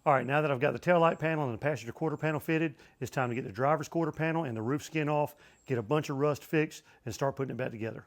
All right, now that I've got the taillight panel and the passenger quarter panel fitted, it's time to get the driver's quarter panel and the roof skin off, get a bunch of rust fixed, and start putting it back together.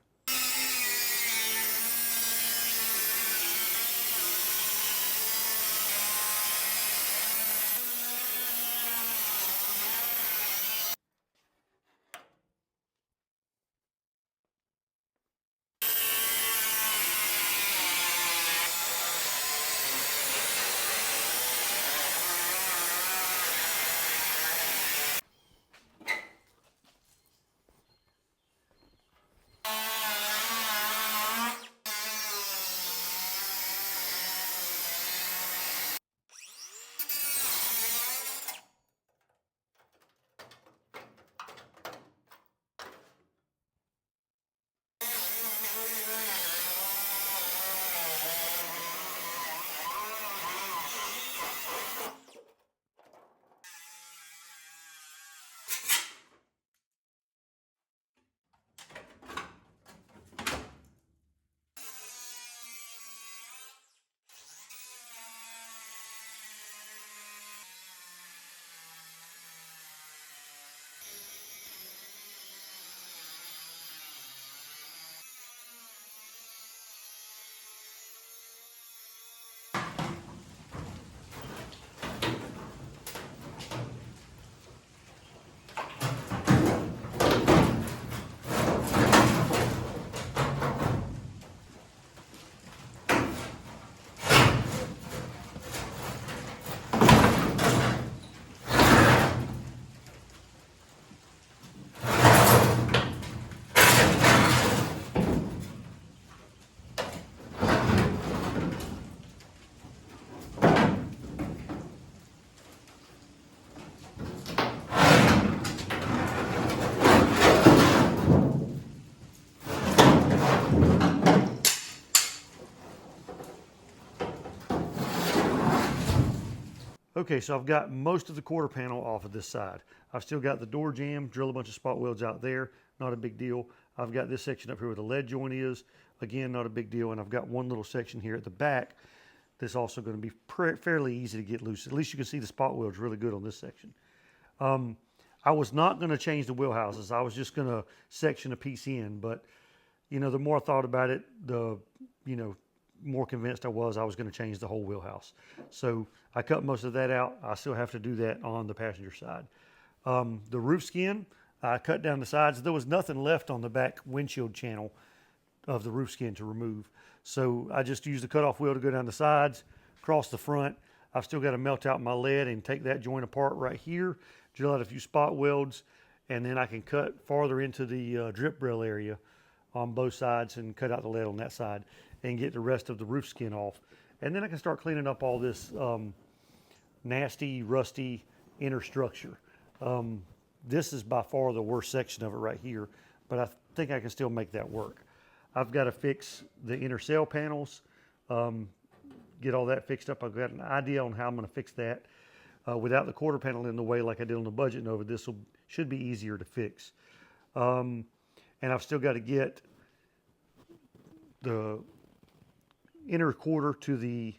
Okay, so I've got most of the quarter panel off of this side. I've still got the door jamb, drill a bunch of spot welds out there, not a big deal. I've got this section up here where the lead joint is, again, not a big deal. And I've got one little section here at the back that's also going to be fairly easy to get loose. At least you can see the spot welds really good on this section. I was not going to change the wheel houses. I was just going to section a piece in, but you know, the more I thought about it, the, more convinced I was going to change the whole wheelhouse. So I cut most of that out. I still have to do that on the passenger side. The roof skin, I cut down the sides. There was nothing left on the back windshield channel of the roof skin to remove. So I just used the cutoff wheel to go down the sides, across the front. I've still got to melt out my lead and take that joint apart right here, drill out a few spot welds, and then I can cut farther into the drip rail area on both sides and cut out the lead on that side and get the rest of the roof skin off. And then I can start cleaning up all this nasty, rusty inner structure. This is by far the worst section of it right here, but I think I can still make that work. I've got to fix the inner sail panels, get all that fixed up. I've got an idea on how I'm going to fix that. Without the quarter panel in the way like I did on the budget Nova, this should be easier to fix. And I've still got to get the inner quarter to the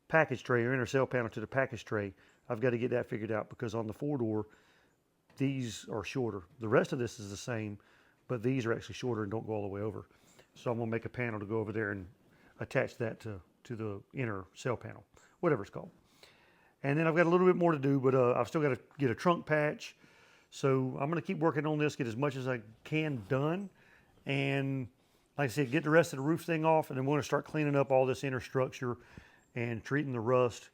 package tray, or inner sail panel to the package tray. I've got to get that figured out because on the 4-door, these are shorter. The rest of this is the same, but these are actually shorter and don't go all the way over. So I'm going to make a panel to go over there and attach that to the inner sail panel, whatever it's called. And then I've got a little bit more to do, but I've still got to get a trunk patch. So I'm going to keep working on this, get as much as I can done. And like I said, get the rest of the roof thing off, and then we're going to start cleaning up all this inner structure and treating the rust,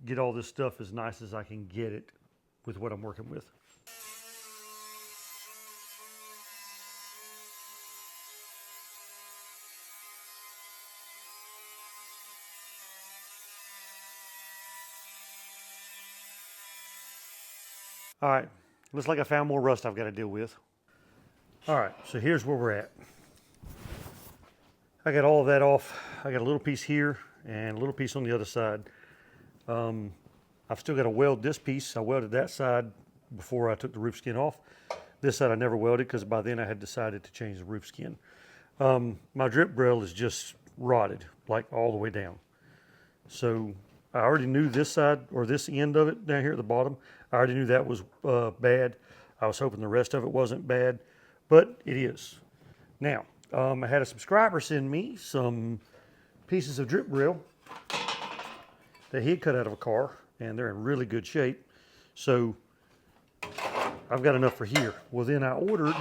get all this stuff as nice as I can get it with what I'm working with. All right, looks like I found more rust I've got to deal with. All right, so here's where we're at. I got all of that off. I got a little piece here and a little piece on the other side. I've still got to weld this piece. I welded that side before I took the roof skin off. This side I never welded because by then I had decided to change the roof skin. My drip rail is just rotted, like all the way down. So I already knew this side or this end of it down here at the bottom. I already knew that was bad. I was hoping the rest of it wasn't bad, but it is. Now, I had a subscriber send me some pieces of drip rail that he had cut out of a car, and they're in really good shape. So I've got enough for here. Well, then I ordered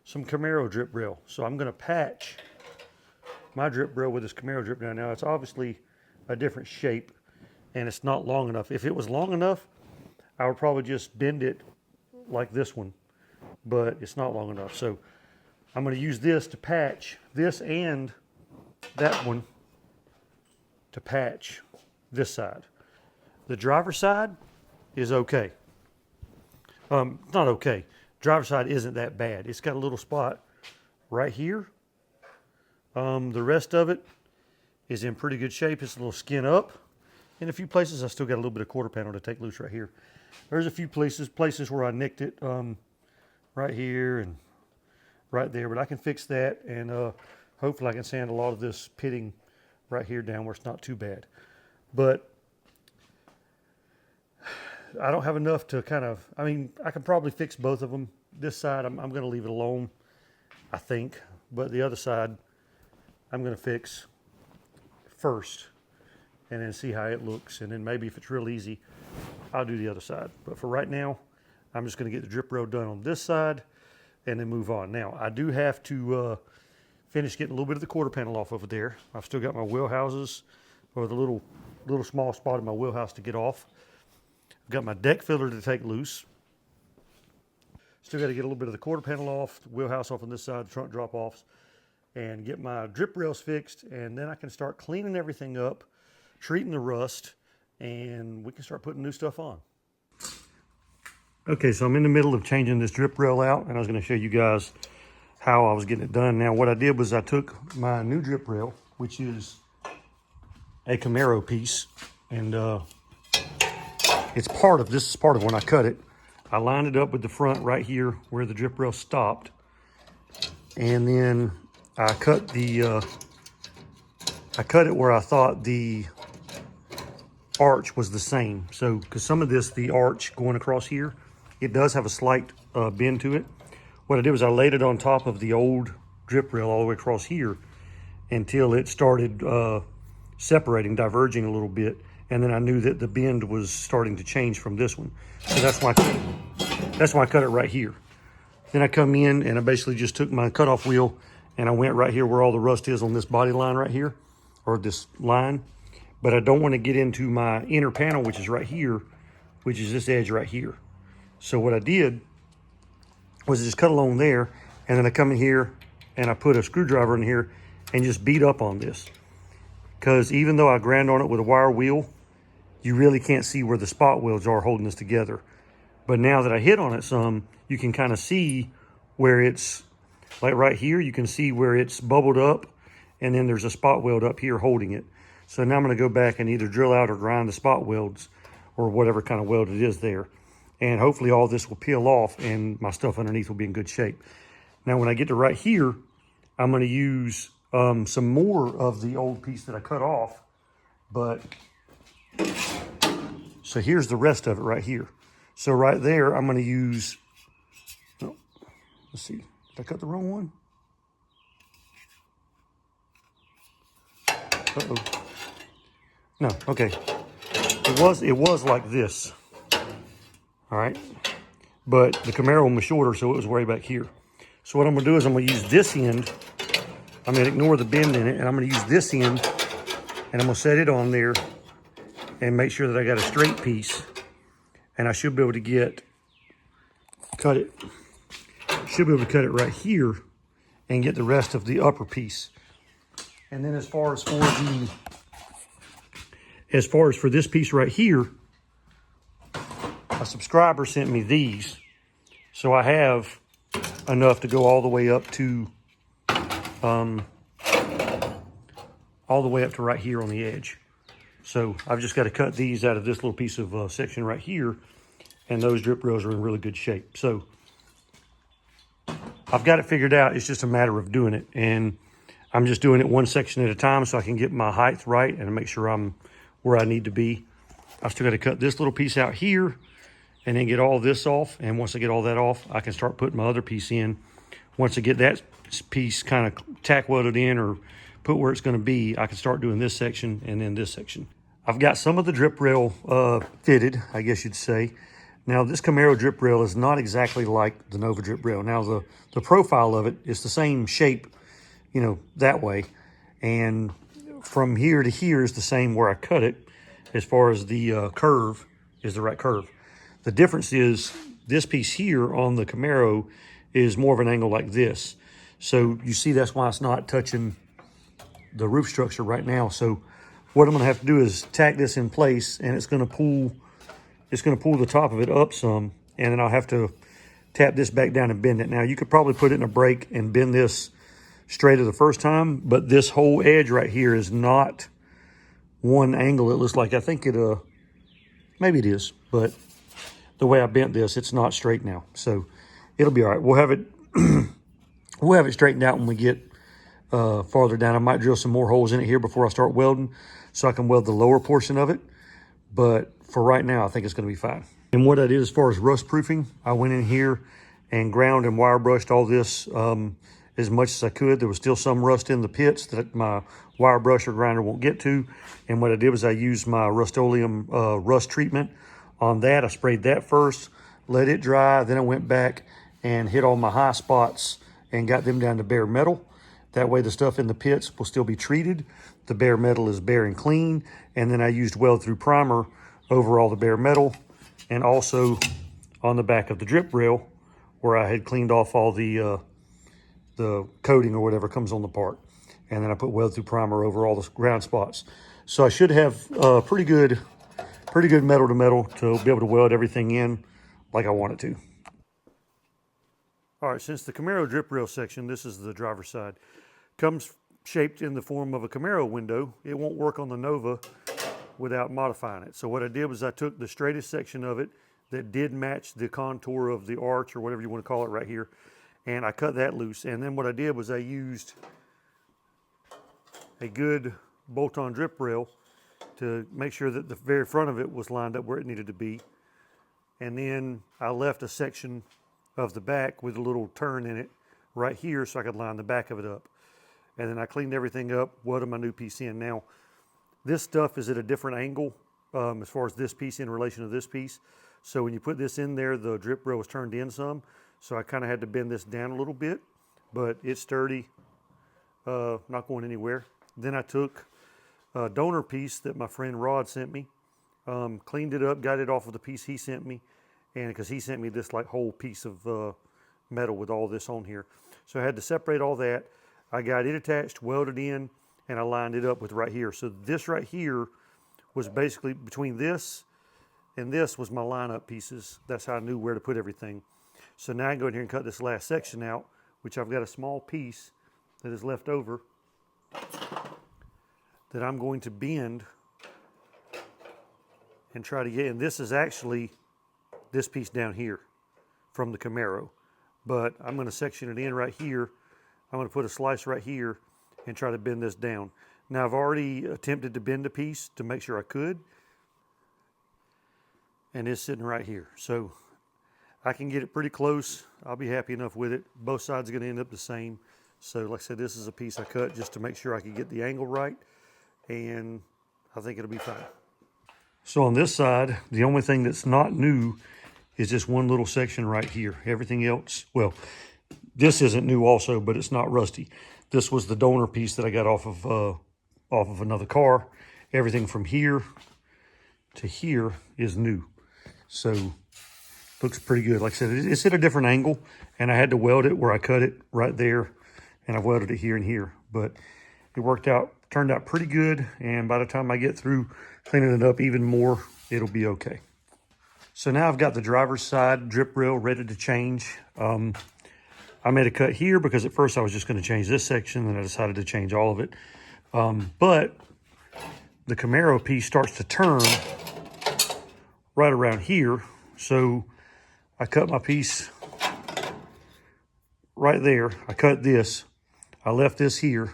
some Camaro drip rail. So I'm going to patch my drip rail with this Camaro drip rail. Now, it's obviously a different shape, and it's not long enough. If it was long enough, I would probably just bend it like this one, but it's not long enough. So I'm going to use this to patch this and that one to patch this side. The driver's side is okay. Not okay. Driver's side isn't that bad. It's got a little spot right here. The rest of it is in pretty good shape. It's a little skin up. In a few places, I still got a little bit of quarter panel to take loose right here. There's a few places where I nicked it, right here and right there, but I can fix that, and hopefully I can sand a lot of this pitting right here down where it's not too bad. But I don't have enough to kind of, I mean, I can probably fix both of them. This side, I'm going to leave it alone, I think, but the other side, I'm going to fix first and then see how it looks, and then maybe if it's real easy, I'll do the other side. But for right now, I'm just going to get the drip rail done on this side and then move on. Now, I do have to finish getting a little bit of the quarter panel off over there. I've still got my wheel houses, or the little small spot in my wheelhouse to get off. I've got my deck filler to take loose. Still got to get a little bit of the quarter panel off, the wheelhouse off on this side, the trunk drop offs, and get my drip rails fixed, and then I can start cleaning everything up, treating the rust, and we can start putting new stuff on. Okay, so I'm in the middle of changing this drip rail out, and I was going to show you guys how I was getting it done. Now, what I did was I took my new drip rail, which is a Camaro piece, and this is part of when I cut it. I lined it up with the front right here where the drip rail stopped, and then I cut it where I thought the arch was the same. So, because some of this, the arch going across here, it does have a slight bend to it. What I did was I laid it on top of the old drip rail all the way across here until it started separating, diverging a little bit, and then I knew that the bend was starting to change from this one. So that's why I cut it right here. Then I come in and I basically just took my cutoff wheel and I went right here where all the rust is on this body line right here, or this line. But I don't want to get into my inner panel, which is right here, which is this edge right here. So what I did was just cut along there, and then I come in here and I put a screwdriver in here and just beat up on this. Because even though I ground on it with a wire wheel, you really can't see where the spot welds are holding this together. But now that I hit on it some, you can kind of see where it's, like right here, you can see where it's bubbled up, and then there's a spot weld up here holding it. So now I'm going to go back and either drill out or grind the spot welds, or whatever kind of weld it is there. And hopefully all this will peel off and my stuff underneath will be in good shape. Now when I get to right here, I'm going to use some more of the old piece that I cut off. But, so here's the rest of it right here. So right there, I'm going to use, oh, let's see, did I cut the wrong one? Uh-oh. No, okay. It was like this. All right. But the Camaro one was shorter, so it was way back here. So what I'm gonna do is I'm gonna use this end. I'm gonna ignore the bend in it, and I'm gonna use this end, and I'm gonna set it on there and make sure that I got a straight piece. And I should be able to cut it right here and get the rest of the upper piece. And then as far as for this piece right here, a subscriber sent me these. So I have enough to go all the way up to right here on the edge. So I've just got to cut these out of this little piece of section right here, and those drip rails are in really good shape. So I've got it figured out. It's just a matter of doing it. And I'm just doing it one section at a time so I can get my height right and make sure I'm where I need to be. I've still got to cut this little piece out here and then get all this off. And once I get all that off, I can start putting my other piece in. Once I get that piece kind of tack welded in or put where it's going to be, I can start doing this section and then this section. I've got some of the drip rail fitted, I guess you'd say. Now this Camaro drip rail is not exactly like the Nova drip rail. Now the profile of it is the same shape, you know, that way. And from here to here is the same where I cut it, as far as the curve is the right curve. The difference is this piece here on the Camaro is more of an angle like this. So you see that's why it's not touching the roof structure right now. So what I'm gonna have to do is tack this in place, and it's gonna pull the top of it up some, and then I'll have to tap this back down and bend it. Now you could probably put it in a brake and bend this straighter the first time, but this whole edge right here is not one angle. It looks like, I think it, maybe it is, but the way I bent this, it's not straight now. So it'll be all right. We'll have it, we'll have it straightened out when we get farther down. I might drill some more holes in it here before I start welding so I can weld the lower portion of it. But for right now, I think it's going to be fine. And what I did as far as rust proofing, I went in here and ground and wire brushed all this as much as I could. There was still some rust in the pits that my wire brush or grinder won't get to. And what I did was I used my Rust-Oleum rust treatment on that. I sprayed that first, let it dry. Then I went back and hit all my high spots and got them down to bare metal. That way the stuff in the pits will still be treated. The bare metal is bare and clean. And then I used weld through primer over all the bare metal and also on the back of the drip rail where I had cleaned off all the coating or whatever comes on the part. And then I put weld through primer over all the ground spots. So I should have pretty good metal to metal to be able to weld everything in like I want it to. All right, since the Camaro drip rail section, this is the driver's side, comes shaped in the form of a Camaro window, it won't work on the Nova without modifying it. So what I did was I took the straightest section of it that did match the contour of the arch or whatever you want to call it right here, and I cut that loose. And then what I did was I used a good bolt-on drip rail to make sure that the very front of it was lined up where it needed to be. And then I left a section of the back with a little turn in it right here so I could line the back of it up. And then I cleaned everything up, welded my new piece in. Now, this stuff is at a different angle as far as this piece in relation to this piece. So when you put this in there, the drip rail was turned in some. So I kind of had to bend this down a little bit, but it's sturdy, not going anywhere. Then I took a donor piece that my friend Rod sent me, cleaned it up, got it off of the piece he sent me, and because he sent me this like whole piece of metal with all this on here. So I had to separate all that. I got it attached, welded in, and I lined it up with right here. So this right here was basically between this and this was my lineup pieces. That's how I knew where to put everything. So now I can go in here and cut this last section out, which I've got a small piece that is left over that I'm going to bend and try to get. And this is actually this piece down here from the Camaro. But I'm going to section it in right here. I'm going to put a slice right here and try to bend this down. Now I've already attempted to bend a piece to make sure I could. And it's sitting right here. So I can get it pretty close. I'll be happy enough with it. Both sides are going to end up the same. So like I said, this is a piece I cut just to make sure I could get the angle right. And I think it'll be fine. So on this side, the only thing that's not new is this one little section right here. Everything else, well, this isn't new also, but it's not rusty. This was the donor piece that I got off of another car. Everything from here to here is new. So looks pretty good. Like I said, it's at a different angle, and I had to weld it where I cut it right there, and I welded it here and here. But it worked out, turned out pretty good, and by the time I get through cleaning it up even more, it'll be okay. So now I've got the driver's side drip rail ready to change. I made a cut here because at first I was just going to change this section, and I decided to change all of it. But the Camaro piece starts to turn right around here. So I cut my piece right there. I cut this. I left this here.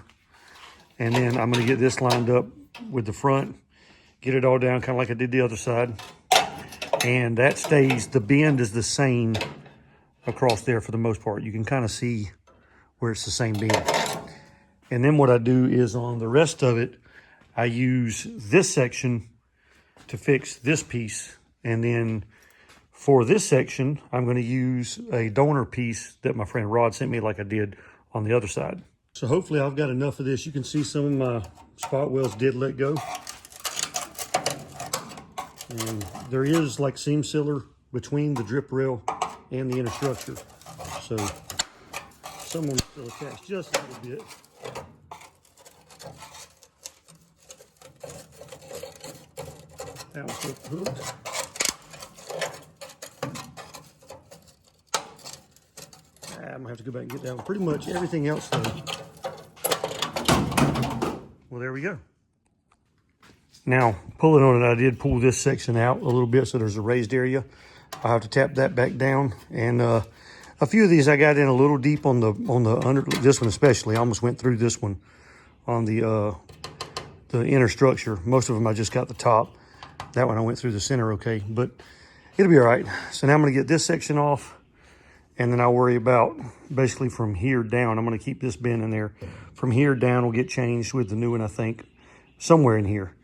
And then I'm gonna get this lined up with the front, get it all down kind of like I did the other side. And that stays, the bend is the same across there for the most part. You can kind of see where it's the same bend. And then what I do is on the rest of it, I use this section to fix this piece. And then for this section, I'm gonna use a donor piece that my friend Rod sent me like I did on the other side. So hopefully I've got enough of this. You can see some of my spot welds did let go. And there is like seam sealer between the drip rail and the inner structure. So some will still attach just a little bit. That one's still hooked. I'm gonna have to go back and get that one. Pretty much everything else though. Well, there we go. Now, pulling on it, I did pull this section out a little bit so there's a raised area. I'll have to tap that back down. And a few of these I got in a little deep on the under, this one especially. I almost went through this one on the inner structure. Most of them I just got the top. That one I went through the center okay, but it'll be all right. So now I'm gonna get this section off, and then I'll worry about basically from here down. I'm gonna keep this bend in there. From here down will get changed with the new one, I think, somewhere in here.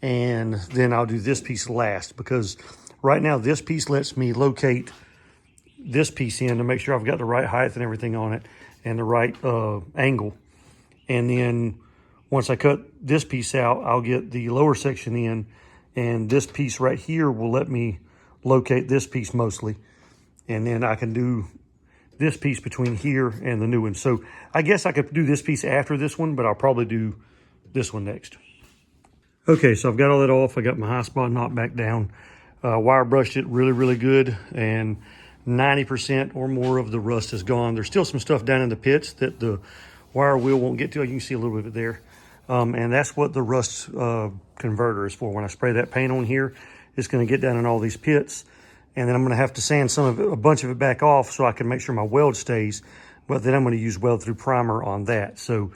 And then I'll do this piece last, because right now this piece lets me locate this piece in to make sure I've got the right height and everything on it and the right angle. And then once I cut this piece out, I'll get the lower section in, and this piece right here will let me locate this piece mostly. And then I can do this piece between here and the new one. So I guess I could do this piece after this one, but I'll probably do this one next. Okay, so I've got all that off. I got my high spot knocked back down. Wire brushed it really, really good, and 90% or more of the rust is gone. There's still some stuff down in the pits that the wire wheel won't get to. You can see a little bit of it there. And that's what the rust converter is for. When I spray that paint on here, it's gonna get down in all these pits, and then I'm gonna have to sand some of it, a bunch of it back off so I can make sure my weld stays, but then I'm gonna use weld through primer on that. So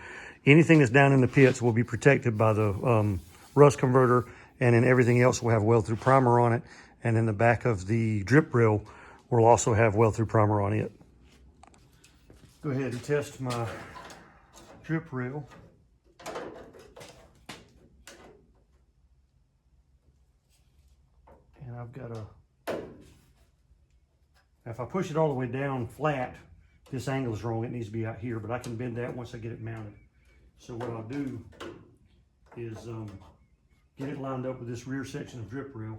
anything that's down in the pits will be protected by the rust converter, and then everything else will have weld through primer on it. And then the back of the drip rail will also have weld through primer on it. Go ahead and test my drip rail. And I've got if I push it all the way down flat, this angle is wrong. It needs to be out here, but I can bend that once I get it mounted. So what I'll do is get it lined up with this rear section of drip rail,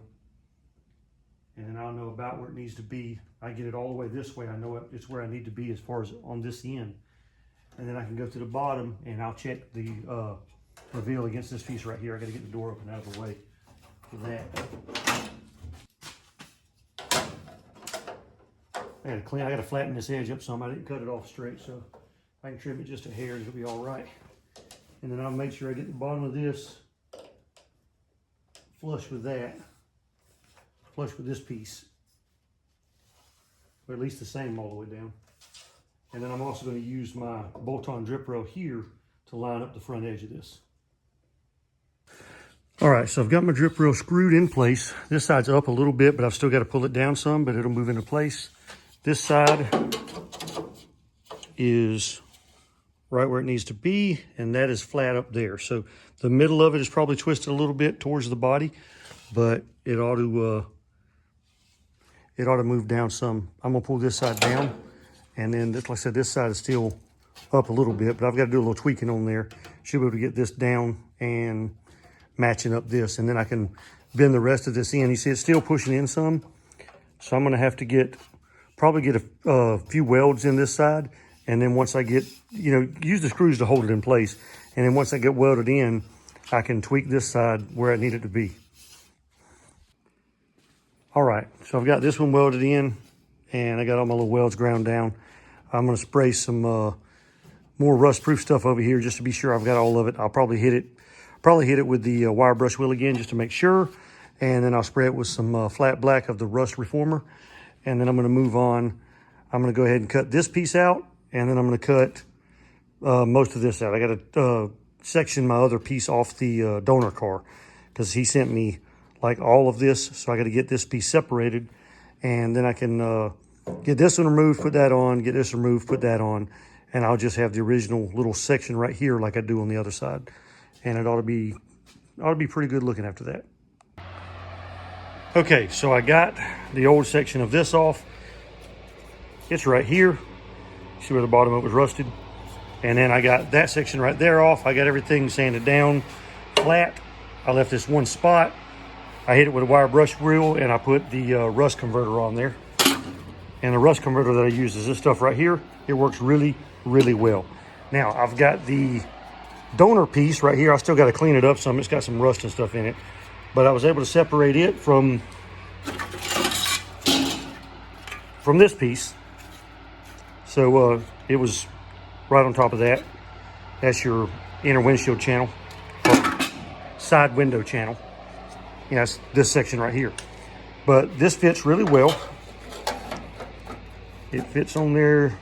and then I'll know about where it needs to be. I get it all the way this way. I know it's where I need to be as far as on this end. And then I can go to the bottom and I'll check the reveal against this piece right here. I gotta get the door open out of the way for that. I gotta flatten this edge up some. I didn't cut it off straight, so I can trim it just a hair and it'll be all right. And then I'll make sure I get the bottom of this flush with that, flush with this piece, or at least the same all the way down. And then I'm also going to use my bolt-on drip rail here to line up the front edge of this. All right, so I've got my drip rail screwed in place. This side's up a little bit, but I've still got to pull it down some, but it'll move into place. This side is right where it needs to be, and that is flat up there. So the middle of it is probably twisted a little bit towards the body, but it ought to move down some. I'm gonna pull this side down, and then like I said, this side is still up a little bit, but I've got to do a little tweaking on there. Should be able to get this down and matching up this, and then I can bend the rest of this in. You see it's still pushing in some, so I'm gonna have to probably get a few welds in this side. And then once I get, use the screws to hold it in place. And then once I get welded in, I can tweak this side where I need it to be. All right, so I've got this one welded in, and I got all my little welds ground down. I'm gonna spray some more rust-proof stuff over here just to be sure I've got all of it. I'll probably hit it with the wire brush wheel again just to make sure. And then I'll spray it with some flat black of the rust reformer. And then I'm gonna move on. I'm gonna go ahead and cut this piece out, and then I'm gonna cut most of this out. I gotta section my other piece off the donor car, because he sent me like all of this. So I got to get this piece separated, and then I can get this one removed, put that on, get this removed, put that on, and I'll just have the original little section right here like I do on the other side. And it ought to be pretty good looking after that. Okay, so I got the old section of this off. It's right here. See where the bottom of it was rusted? And then I got that section right there off. I got everything sanded down flat. I left this one spot. I hit it with a wire brush wheel, and I put the rust converter on there. And the rust converter that I use is this stuff right here. It works really, really well. Now, I've got the donor piece right here. I still got to clean it up some. It's got some rust and stuff in it. But I was able to separate it from this piece. So it was right on top of that. That's your inner windshield channel, or side window channel. Yeah, it's this section right here. But this fits really well. It fits on there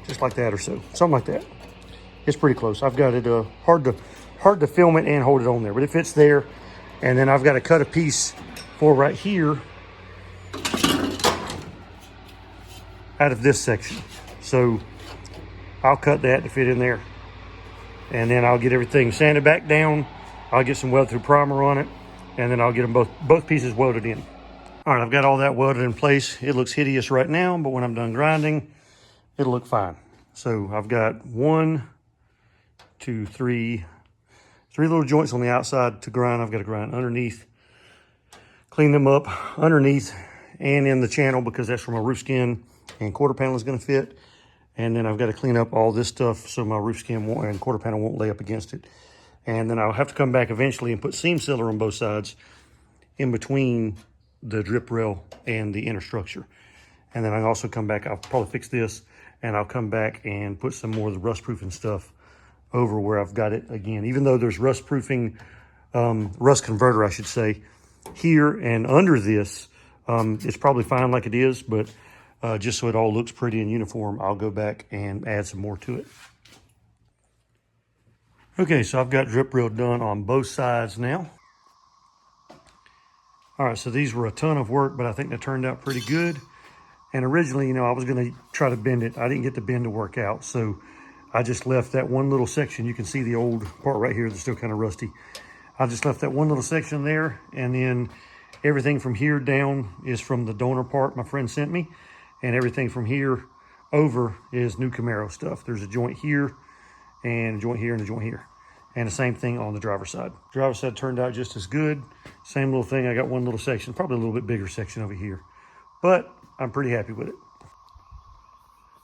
just like that or so, something like that. It's pretty close. I've got it hard to film it and hold it on there, but it fits there. And then I've got to cut a piece for right here out of this section. So I'll cut that to fit in there. And then I'll get everything sanded back down. I'll get some weld through primer on it, and then I'll get them both pieces welded in. All right, I've got all that welded in place. It looks hideous right now, but when I'm done grinding, it'll look fine. So I've got 1, 2, 3 little joints on the outside to grind. I've got to grind underneath, clean them up underneath and in the channel, because that's where my roof skin and quarter panel is going to fit. And then I've got to clean up all this stuff so my roof skin and quarter panel won't lay up against it. And then I'll have to come back eventually and put seam sealer on both sides in between the drip rail and the inner structure. And then I'll also come back, I'll probably fix this, and I'll come back and put some more of the rust proofing stuff over where I've got it again. Even though there's rust proofing, rust converter, I should say, here and under this, it's probably fine like it is, but just so it all looks pretty and uniform, I'll go back and add some more to it. Okay, so I've got drip rail done on both sides now. All right, so these were a ton of work, but I think they turned out pretty good. And originally, you know, I was gonna try to bend it. I didn't get the bend to work out, so I just left that one little section. You can see the old part right here that's still kind of rusty. I just left that one little section there, and then everything from here down is from the donor part my friend sent me, and everything from here over is new Camaro stuff. There's a joint here, and a joint here, and a joint here. And the same thing on the driver's side. Driver's side turned out just as good. Same little thing. I got one little section, probably a little bit bigger section over here, but I'm pretty happy with it.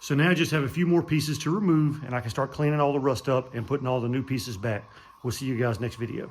So now I just have a few more pieces to remove, and I can start cleaning all the rust up and putting all the new pieces back. We'll see you guys next video.